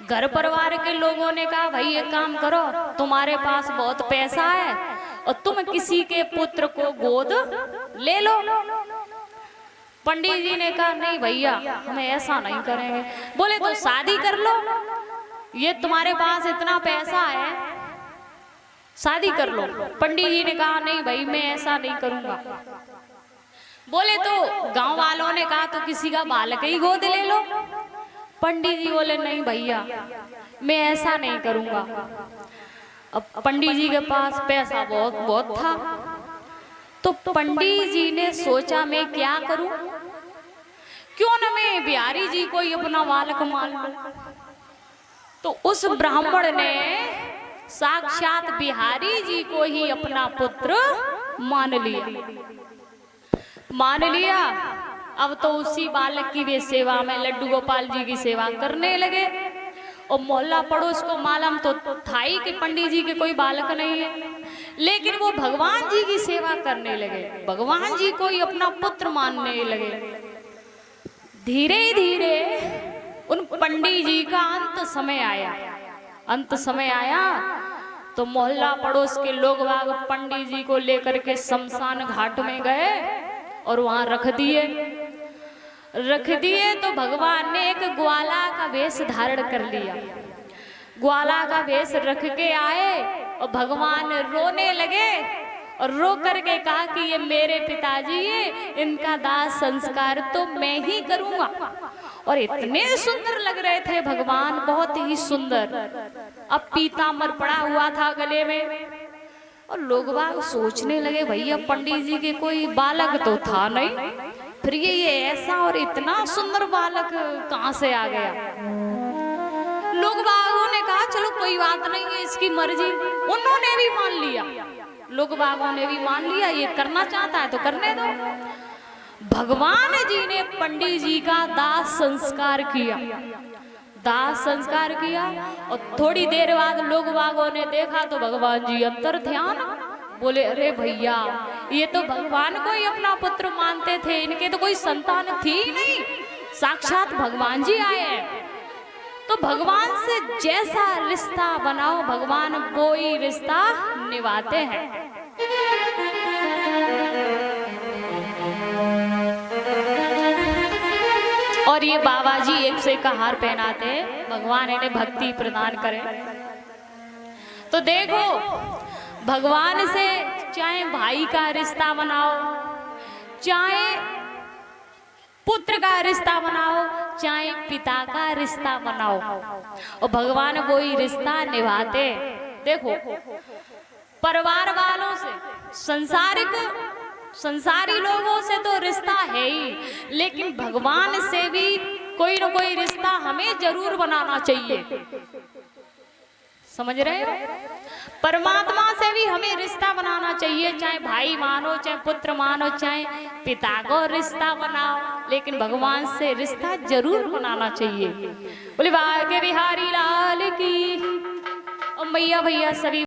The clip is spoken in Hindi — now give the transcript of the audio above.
घर परिवार के लोगों ने कहा भाई एक काम करो, तुम्हारे पास बहुत पैसा है और तुम किसी के पुत्र को गोद ले लो। पंडित जी ने कहा नहीं भैया, हम ऐसा नहीं करेंगे। बोले तो शादी कर लो, ये तुम्हारे पास इतना पैसा है, शादी कर लो। पंडित जी ने कहा नहीं भाई मैं ऐसा नहीं करूंगा। बोले तो गांव वालों ने कहा तो किसी का बालक ही गोद ले लो। पंडित जी बोले नहीं भैया मैं ऐसा नहीं करूंगा। अब पंडित जी के पास पैसा बहुत बहुत था, तो पंडित जी ने सोचा मैं क्या करूं, क्यों न मैं बिहारी जी को ही अपना बालक मान लूं। तो उस ब्राह्मण ने साक्षात बिहारी जी को ही अपना पुत्र मान लिया। अब तो उसी बालक की वे सेवा में लड्डू गोपाल जी की सेवा करने लगे। और मोहल्ला पड़ोस को मालूम तो था ही कि पंडित जी के कोई बालक नहीं है, लेकिन वो भगवान जी की सेवा करने लगे, भगवान जी को ही अपना पुत्र मानने लगे। धीरे धीरे उन पंडित जी का अंत समय आया तो मोहल्ला पड़ोस के लोग बाग पंडित जी को लेकर के शमशान घाट में गए और वहां रख दिए। तो भगवान ने एक ग्वाला का वेश धारण कर लिया, ग्वाला का वेश रख के आए और भगवान रोने लगे और रो करके कहा कि ये मेरे पिताजी है, इनका दाह संस्कार तो मैं ही करूंगा। और इतने सुंदर लग रहे थे भगवान, बहुत ही सुंदर। अब पीतांबर पड़ा हुआ था गले में और लोग बाग सोचने लगे भैया पंडित जी के कोई बालक तो था नहीं, फिर ये ऐसा और इतना सुंदर बालक कहां से आ गया। लोग बागों ने कहा चलो कोई बात नहीं है, इसकी मर्जी। उन्होंने भी मान लिया, लोग बागों ने भी मान लिया, ये करना चाहता है तो करने दो। भगवान जी ने पंडित जी का दाह संस्कार किया और थोड़ी देर बाद लोग बागों ने देखा तो भगवान जी अंतर ध्यान। बोले अरे भैया ये तो भगवान को ही अपना पुत्र मानते थे, इनके तो कोई संतान थी नहीं, साक्षात भगवान जी आए हैं। तो भगवान से जैसा रिश्ता बनाओ भगवान वो ही रिश्ता निभाते हैं। और ये बाबा जी एक से एक हार पहनाते हैं, भगवान इन्हें भक्ति प्रदान करे। तो देखो भगवान से चाहे भाई का रिश्ता बनाओ, चाहे पुत्र का रिश्ता बनाओ, चाहे पिता का रिश्ता बनाओ, और भगवान वो ही रिश्ता निभाते। देखो परिवार वालों से, संसारी लोगों से तो रिश्ता है ही, लेकिन भगवान से भी कोई न कोई रिश्ता हमें जरूर बनाना चाहिए। समझ रहे हो? परमात्मा से भी हमें रिश्ता बनाना चाहिए, चाहे भाई मानो, चाहे पुत्र मानो, चाहे पिता को रिश्ता बनाओ, लेकिन भगवान से रिश्ता जरूर बनाना चाहिए। बोले बाके बिहारी लाल की। और मैया भैया सभी